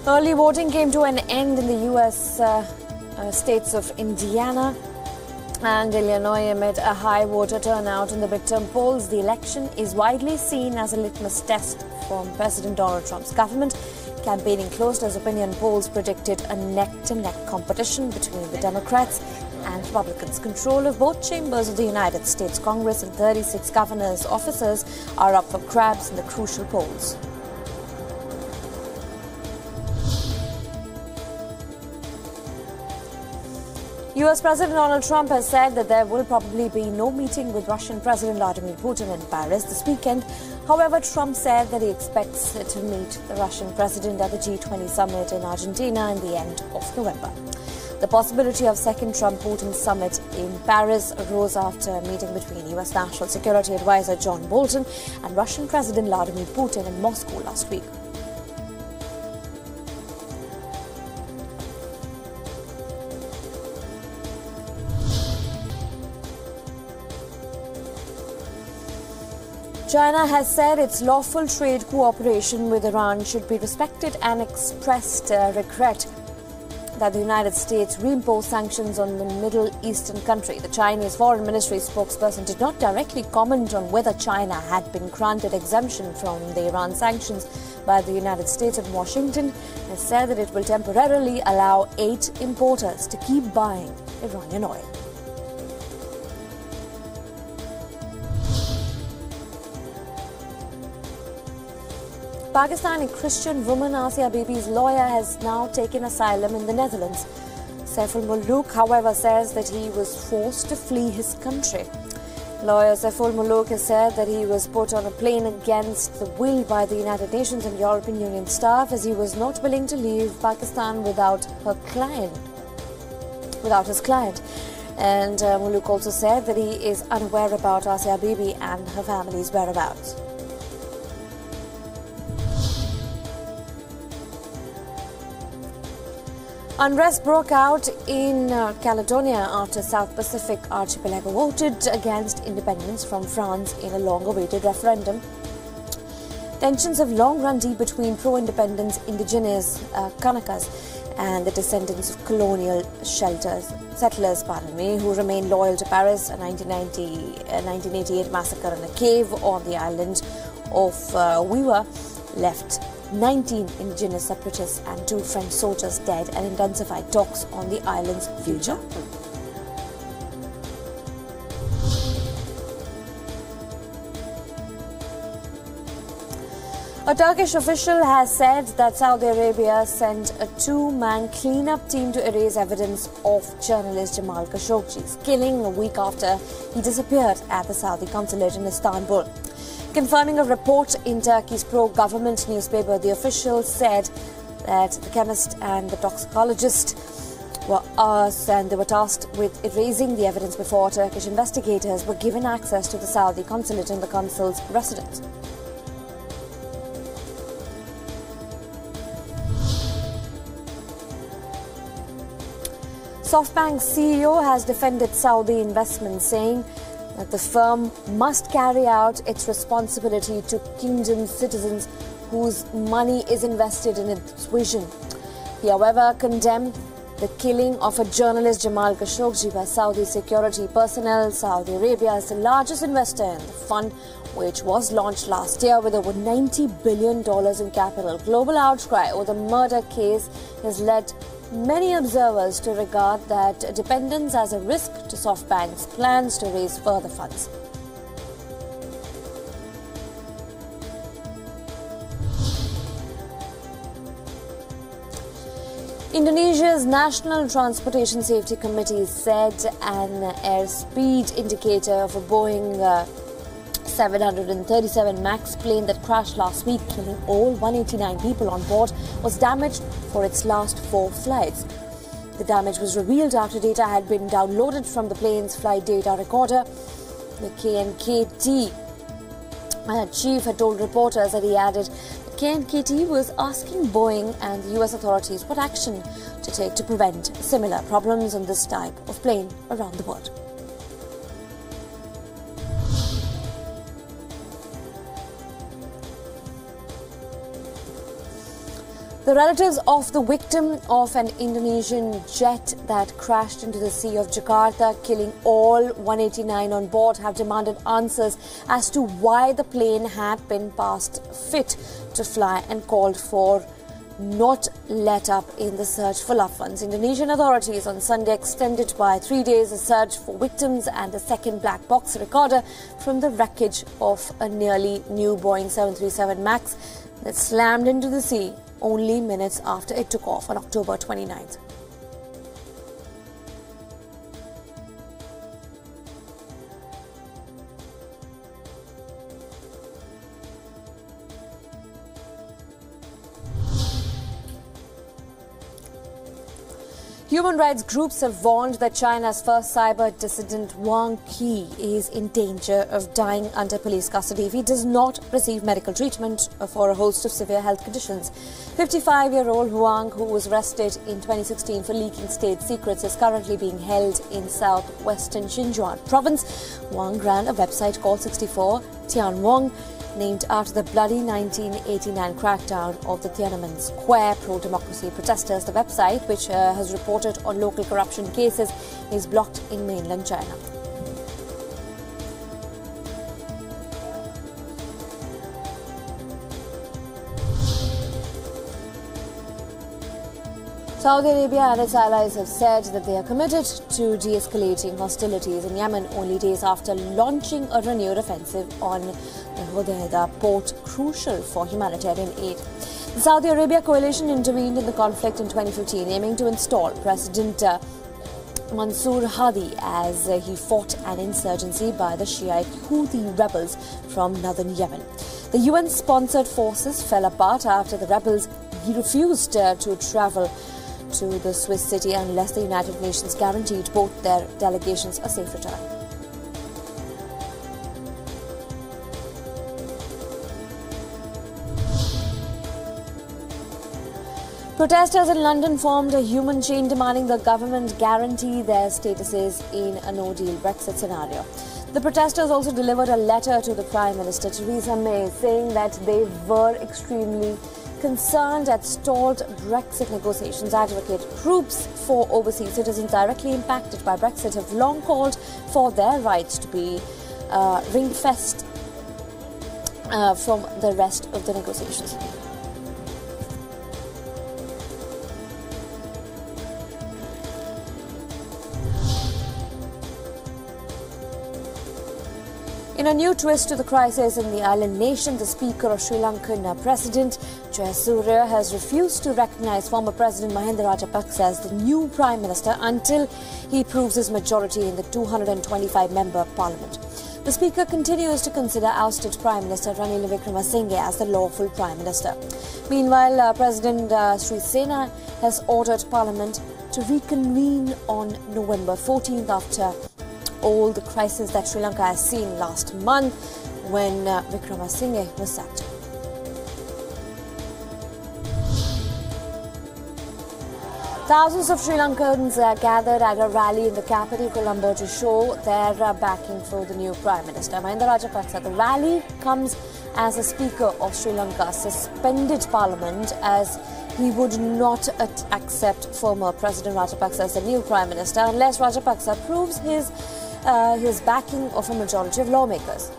Early voting came to an end in the U.S. States of Indiana and Illinois amid a high voter turnout in the midterm polls. The election is widely seen as a litmus test from President Donald Trump's government. Campaigning closed as opinion polls predicted a neck-to-neck competition between the Democrats and Republicans. Control of both chambers of the United States Congress and 36 governors' offices are up for grabs in the crucial polls. US President Donald Trump has said that there will probably be no meeting with Russian President Vladimir Putin in Paris this weekend. However, Trump said that he expects to meet the Russian president at the G20 summit in Argentina in the end of November. The possibility of second Trump-Putin summit in Paris arose after a meeting between US National Security Advisor John Bolton and Russian President Vladimir Putin in Moscow last week. China has said its lawful trade cooperation with Iran should be respected and expressed regret that the United States reimposed sanctions on the Middle Eastern country. The Chinese Foreign Ministry spokesperson did not directly comment on whether China had been granted exemption from the Iran sanctions by the United States, and Washington has said that it will temporarily allow 8 importers to keep buying Iranian oil. Pakistani Christian woman Asia Bibi's lawyer has now taken asylum in the Netherlands. Saiful Muluk, however, says that he was forced to flee his country. Lawyer Saiful Muluk has said that he was put on a plane against the will by the United Nations and European Union staff, as he was not willing to leave Pakistan without his client. And Muluk also said that he is unaware about Asia Bibi and her family's whereabouts. Unrest broke out in Caledonia after South Pacific archipelago voted against independence from France in a long-awaited referendum. Tensions have long run deep between pro-independence indigenous Kanakas and the descendants of colonial settlers, who remain loyal to Paris. A 1988 massacre in a cave on the island of WION left 19 indigenous separatists and 2 French soldiers dead and intensified talks on the island's future. A Turkish official has said that Saudi Arabia sent a 2-man cleanup team to erase evidence of journalist Jamal Khashoggi's killing a week after he disappeared at the Saudi consulate in Istanbul. Confirming a report in Turkey's pro-government newspaper, the official said that the chemist and the toxicologist were tasked with erasing the evidence before Turkish investigators were given access to the Saudi consulate and the consul's residence. SoftBank's CEO has defended Saudi investments, saying that the firm must carry out its responsibility to kingdom citizens whose money is invested in its vision. He, however, condemned the killing of a journalist Jamal Khashoggi by Saudi security personnel. Saudi Arabia is the largest investor in the fund, which was launched last year with over $90 billion in capital. Global outcry over the murder case has led many observers to regard that dependence as a risk to SoftBank's plans to raise further funds. Indonesia's National Transportation Safety Committee said an airspeed indicator of a Boeing 737 MAX plane that crashed last week, killing all 189 people on board, was damaged for its last 4 flights. The damage was revealed after data had been downloaded from the plane's flight data recorder. The KNKT chief had told reporters that he added that KNKT was asking Boeing and the US authorities what action to take to prevent similar problems on this type of plane around the world. The relatives of the victim of an Indonesian jet that crashed into the Sea of Jakarta, killing all 189 on board, have demanded answers as to why the plane had been past fit to fly and called for not let up in the search for loved ones. Indonesian authorities on Sunday extended by 3 days a search for victims and a second black box recorder from the wreckage of a nearly new Boeing 737 MAX that slammed into the sea only minutes after it took off on October 29th. Human rights groups have warned that China's first cyber dissident Wang Qi is in danger of dying under police custody if he does not receive medical treatment for a host of severe health conditions. 55-year-old Wang, who was arrested in 2016 for leaking state secrets, is currently being held in southwestern Xinjiang province. Wang ran a website called 64 Tianwang, named after the bloody 1989 crackdown of the Tiananmen Square pro-democracy protesters. The website, which has reported on local corruption cases, is blocked in mainland China. Saudi Arabia and its allies have said that they are committed to de-escalating hostilities in Yemen only days after launching a renewed offensive on the Hodeidah port, crucial for humanitarian aid. The Saudi Arabia coalition intervened in the conflict in 2015, aiming to install President Mansour Hadi as he fought an insurgency by the Shiite Houthi rebels from northern Yemen. The UN-sponsored forces fell apart after the rebels refused to travel to the Swiss city unless the United Nations guaranteed both their delegations a safe return. Protesters in London formed a human chain demanding the government guarantee their statuses in a no-deal Brexit scenario. The protesters also delivered a letter to the Prime Minister Theresa May saying that they were extremely concerned at stalled Brexit negotiations. Advocate groups for overseas citizens directly impacted by Brexit have long called for their rights to be ring-fenced from the rest of the negotiations. In a new twist to the crisis in the island nation, the Speaker of Sri Lankan President Jayasuriya has refused to recognise former President Mahinda Rajapaksa as the new Prime Minister until he proves his majority in the 225-member Parliament. The Speaker continues to consider ousted Prime Minister Ranil Wickremesinghe as the lawful Prime Minister. Meanwhile, President Sri Sena has ordered Parliament to reconvene on November 14th after all the crisis that Sri Lanka has seen last month when Wickremesinghe was sacked. Thousands of Sri Lankans gathered at a rally in the capital, Colombo, to show their backing for the new Prime Minister, Mahinda Rajapaksa. The rally comes as the Speaker of Sri Lanka suspended Parliament as he would not accept former President Rajapaksa as the new Prime Minister unless Rajapaksa proves his backing of a majority of lawmakers.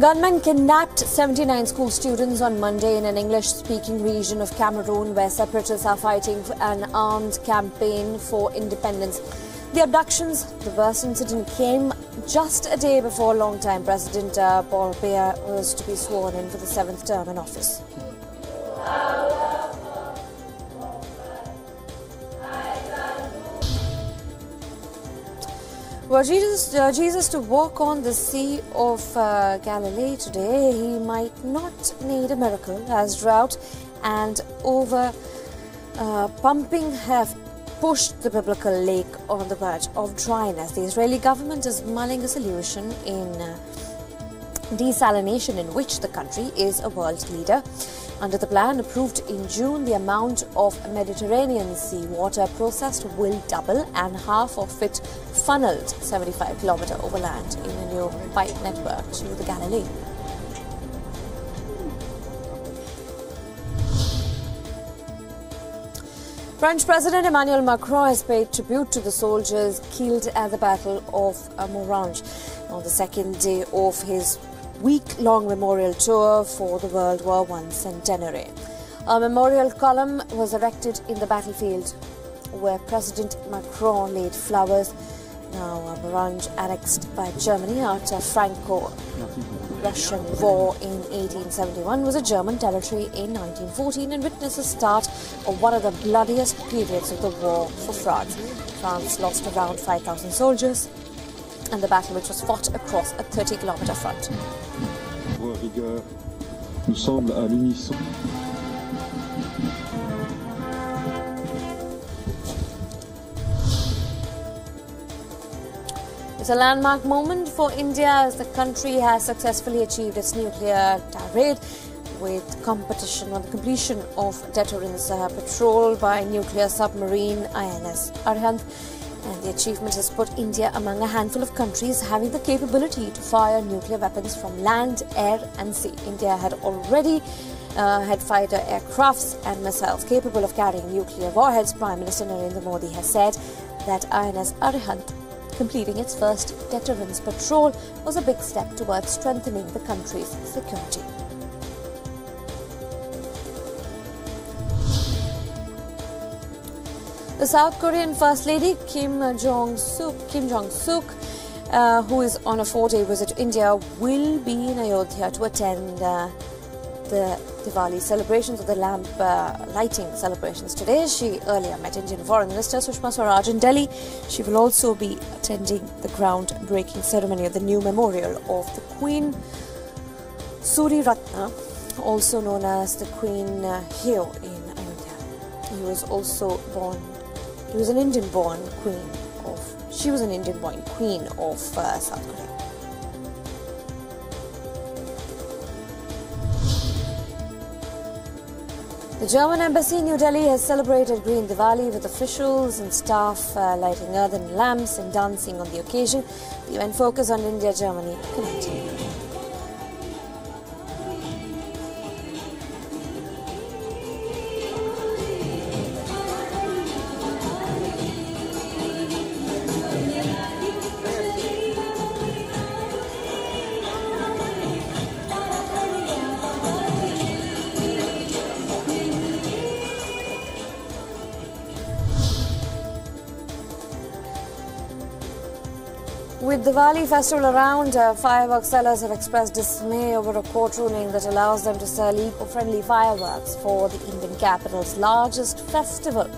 Gunmen kidnapped 79 school students on Monday in an English-speaking region of Cameroon where separatists are fighting an armed campaign for independence. The abductions, the worst incident, came just a day before longtime President Paul Biya was to be sworn in for the 7th term in office. Were Jesus to walk on the Sea of Galilee today, he might not need a miracle, as drought and over pumping have pushed the biblical lake on the verge of dryness. The Israeli government is mulling a solution in desalination, in which the country is a world leader. Under the plan approved in June, the amount of Mediterranean sea water processed will double, and half of it funneled 75 km overland in a new pipe network to the Galilee. French President Emmanuel Macron has paid tribute to the soldiers killed at the Battle of Morange on the second day of his week-long memorial tour for the World War I centenary. A memorial column was erected in the battlefield where President Macron laid flowers. Now, Morange, annexed by Germany after Franco-Russian War in 1871, was a German territory in 1914 and witnessed the start of one of the bloodiest periods of the war for France. France lost around 5,000 soldiers, and the battle, which was fought across a 30-kilometer front. Rigueur nous semble à l'unisson. It's a landmark moment for India as the country has successfully achieved its nuclear tirade with competition on the completion of deterrence patrol by nuclear submarine INS Arihant. And the achievement has put India among a handful of countries having the capability to fire nuclear weapons from land, air and sea. India had already had fighter aircrafts and missiles capable of carrying nuclear warheads. Prime Minister Narendra Modi has said that INS Arihant completing its first deterrence patrol was a big step towards strengthening the country's security. The South Korean First Lady Kim Jong-suk, who is on a 4-day visit to India, will be in Ayodhya to attend the Diwali celebrations, of the lamp lighting celebrations today. She earlier met Indian Foreign Minister Sushma Swaraj in Delhi. She will also be attending the groundbreaking ceremony of the new memorial of the Queen Suri Ratna, also known as the Queen Hyo in Ayodhya. He was also born. He was an Indian-born queen of. She was an Indian-born queen of South Korea. The German embassy in New Delhi has celebrated Green Diwali with officials and staff lighting earthen lamps and dancing on the occasion. The event focused on India-Germany connecting. With Diwali festival around, fireworks sellers have expressed dismay over a court ruling that allows them to sell eco-friendly fireworks for the Indian capital's largest festival.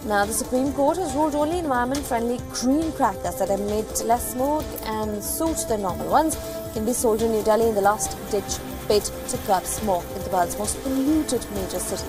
Now, the Supreme Court has ruled only environment-friendly green crackers that emit less smoke and suit the normal ones can be sold in New Delhi in the last-ditch bid to curb smoke in the world's most polluted major city.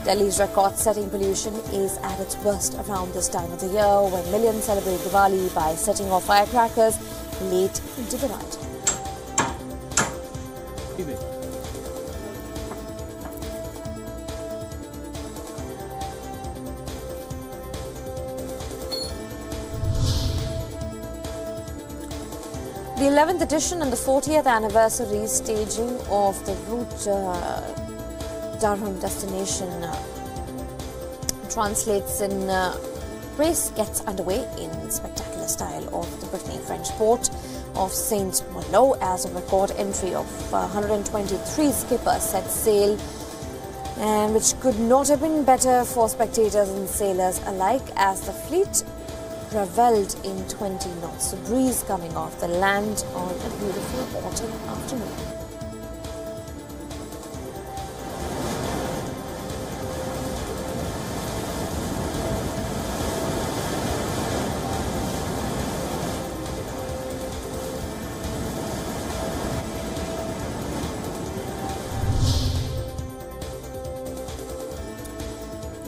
Delhi's record-setting pollution is at its worst around this time of the year, when millions celebrate Diwali by setting off firecrackers late into the night. The 11th edition and the 40th anniversary staging of the route Durham destination translates in race gets underway in spectacular style of the Brittany-French port of Saint Malo as a record entry of 123 skippers set sail, and which could not have been better for spectators and sailors alike, as the fleet revelled in 20 knots of breeze coming off the land on a beautiful autumn afternoon.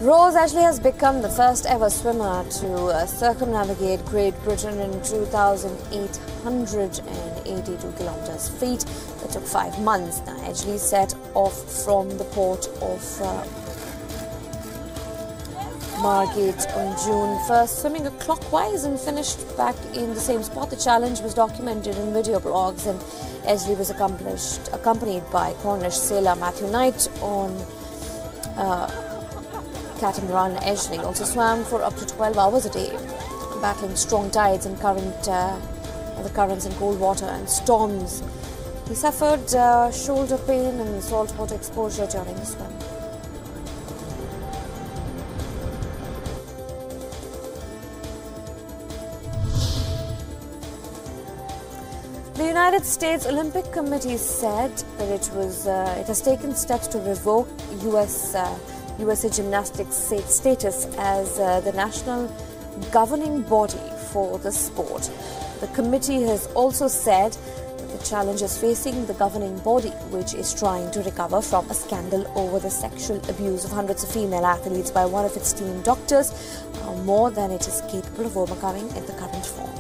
Rose Ashley has become the first ever swimmer to circumnavigate Great Britain in 2,882 kilometers feet. That took 5 months. Now, Ashley set off from the port of Margate on June 1st, swimming clockwise and finished back in the same spot. The challenge was documented in video blogs, and Ashley was accompanied by Cornish sailor Matthew Knight on catamaran. Ashley also swam for up to 12 hours a day, battling strong tides and the currents in cold water and storms. He suffered shoulder pain and saltwater exposure during the swim. The United States Olympic Committee said that it has taken steps to revoke USA Gymnastics status as the national governing body for the sport. The committee has also said that the challenge is facing the governing body, which is trying to recover from a scandal over the sexual abuse of hundreds of female athletes by one of its team doctors, more than it is capable of overcoming in the current form.